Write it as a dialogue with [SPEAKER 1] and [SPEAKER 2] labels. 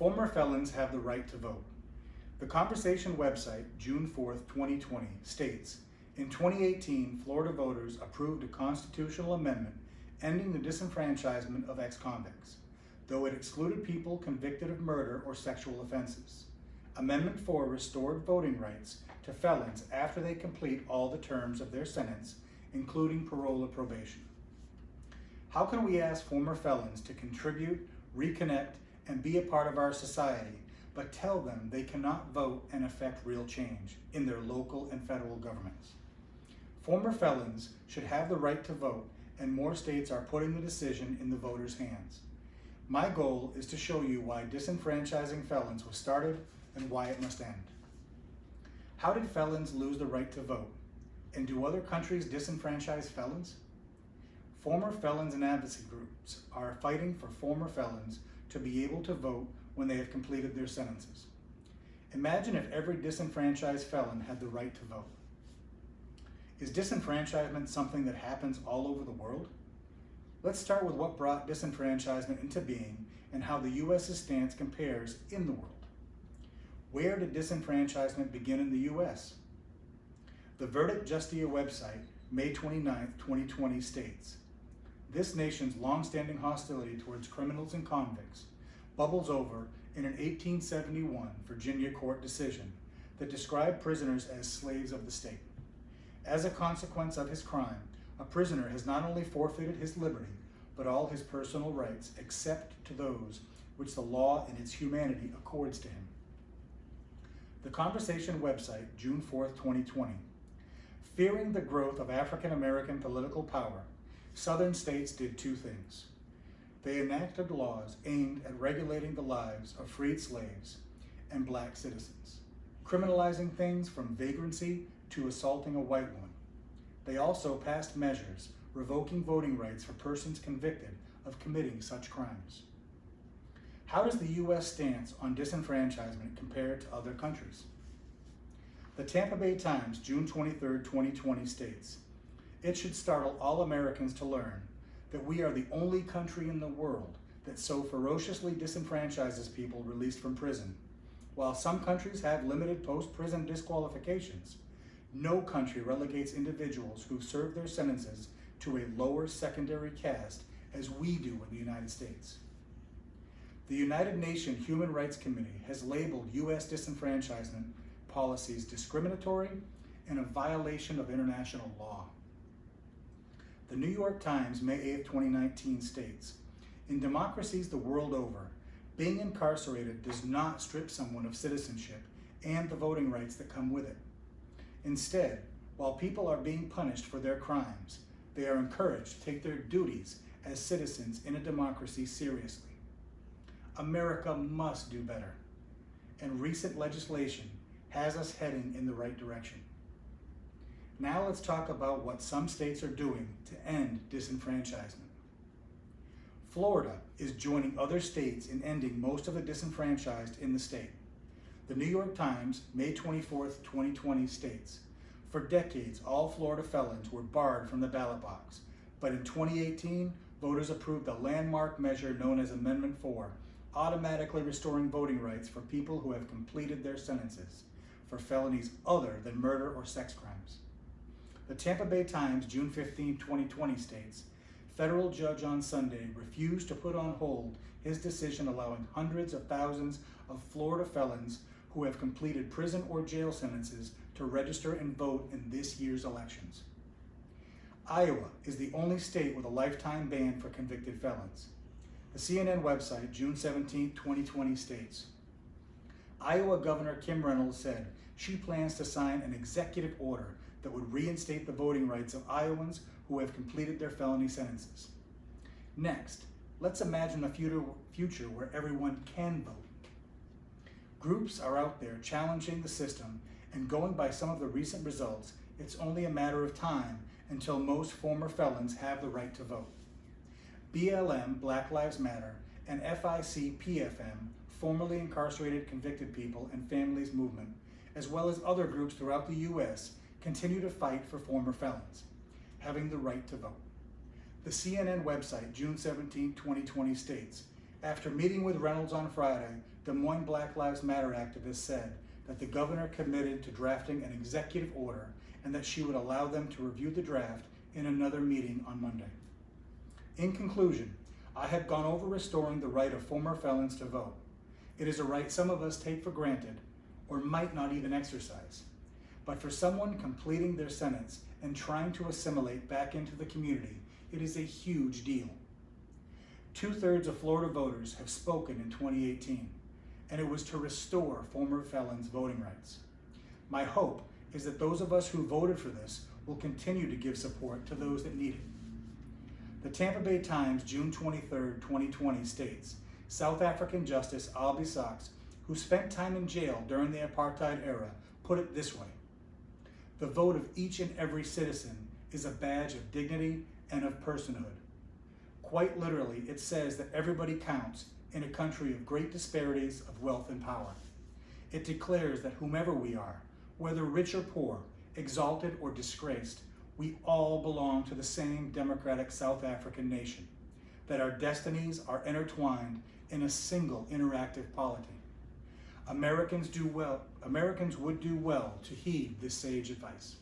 [SPEAKER 1] Former felons have the right to vote. The Conversation website, June 4th, 2020, states, in 2018, Florida voters approved a constitutional amendment ending the disenfranchisement of ex-convicts, though it excluded people convicted of murder or sexual offenses. Amendment 4 restored voting rights to felons after they complete all the terms of their sentence, including parole or probation. How can we ask former felons to contribute, reconnect, and be a part of our society, but tell them they cannot vote and affect real change in their local and federal governments? Former felons should have the right to vote, and more states are putting the decision in the voters' hands. My goal is to show you why disenfranchising felons was started and why it must end. How did felons lose the right to vote? And do other countries disenfranchise felons? Former felons and advocacy groups are fighting for former felons to be able to vote when they have completed their sentences. Imagine if every disenfranchised felon had the right to vote. Is disenfranchisement something that happens all over the world? Let's start with what brought disenfranchisement into being and how the U.S.'s stance compares in the world. Where did disenfranchisement begin in the U.S.? The Verdict Justia website, May 29, 2020 states, this nation's long-standing hostility towards criminals and convicts bubbles over in an 1871 Virginia court decision that described prisoners as slaves of the state. As a consequence of his crime, a prisoner has not only forfeited his liberty, but all his personal rights except to those which the law in its humanity accords to him. The Conversation website, June 4, 2020. Fearing the growth of African American political power, Southern states did two things. They enacted laws aimed at regulating the lives of freed slaves and black citizens, criminalizing things from vagrancy to assaulting a white woman. They also passed measures revoking voting rights for persons convicted of committing such crimes. How does the U.S. stance on disenfranchisement compare to other countries? The Tampa Bay Times, June 23, 2020 states, it should startle all Americans to learn that we are the only country in the world that so ferociously disenfranchises people released from prison. While some countries have limited post-prison disqualifications, no country relegates individuals who've served their sentences to a lower secondary caste as we do in the United States. The United Nations Human Rights Committee has labeled U.S. disenfranchisement policies discriminatory and a violation of international law. The New York Times, May 8, 2019 states, in democracies the world over, being incarcerated does not strip someone of citizenship and the voting rights that come with it. Instead, while people are being punished for their crimes, they are encouraged to take their duties as citizens in a democracy seriously. America must do better, and recent legislation has us heading in the right direction. Now let's talk about what some states are doing to end disenfranchisement. Florida is joining other states in ending most of the disenfranchised in the state. The New York Times, May 24, 2020 states, for decades, all Florida felons were barred from the ballot box, but in 2018, voters approved a landmark measure known as Amendment 4, automatically restoring voting rights for people who have completed their sentences for felonies other than murder or sex crimes. The Tampa Bay Times, June 15, 2020 states, federal judge on Sunday refused to put on hold his decision allowing hundreds of thousands of Florida felons who have completed prison or jail sentences to register and vote in this year's elections. Iowa is the only state with a lifetime ban for convicted felons. The CNN website, June 17, 2020 states, Iowa Governor Kim Reynolds said she plans to sign an executive order that would reinstate the voting rights of Iowans who have completed their felony sentences. Next, let's imagine a future where everyone can vote. Groups are out there challenging the system, and going by some of the recent results, it's only a matter of time until most former felons have the right to vote. BLM, Black Lives Matter, and FIC-PFM, formerly incarcerated convicted people and families movement, as well as other groups throughout the U.S., continue to fight for former felons having the right to vote. The CNN website, June 17, 2020 states, After meeting with Reynolds on Friday, Des Moines Black Lives Matter activists said that the governor committed to drafting an executive order and that she would allow them to review the draft in another meeting on Monday. In conclusion, I have gone over restoring the right of former felons to vote. It is a right some of us take for granted or might not even exercise. But for someone completing their sentence and trying to assimilate back into the community, it is a huge deal. 2/3 of Florida voters have spoken in 2018, and it was to restore former felons' voting rights. My hope is that those of us who voted for this will continue to give support to those that need it. The Tampa Bay Times, June 23, 2020 states, South African Justice Albie Sachs, who spent time in jail during the apartheid era, put it this way: the vote of each and every citizen is a badge of dignity and of personhood. Quite literally, it says that everybody counts in a country of great disparities of wealth and power. It declares that whomever we are, whether rich or poor, exalted or disgraced, we all belong to the same democratic South African nation, that our destinies are intertwined in a single interactive polity. Americans would do well to heed this sage advice.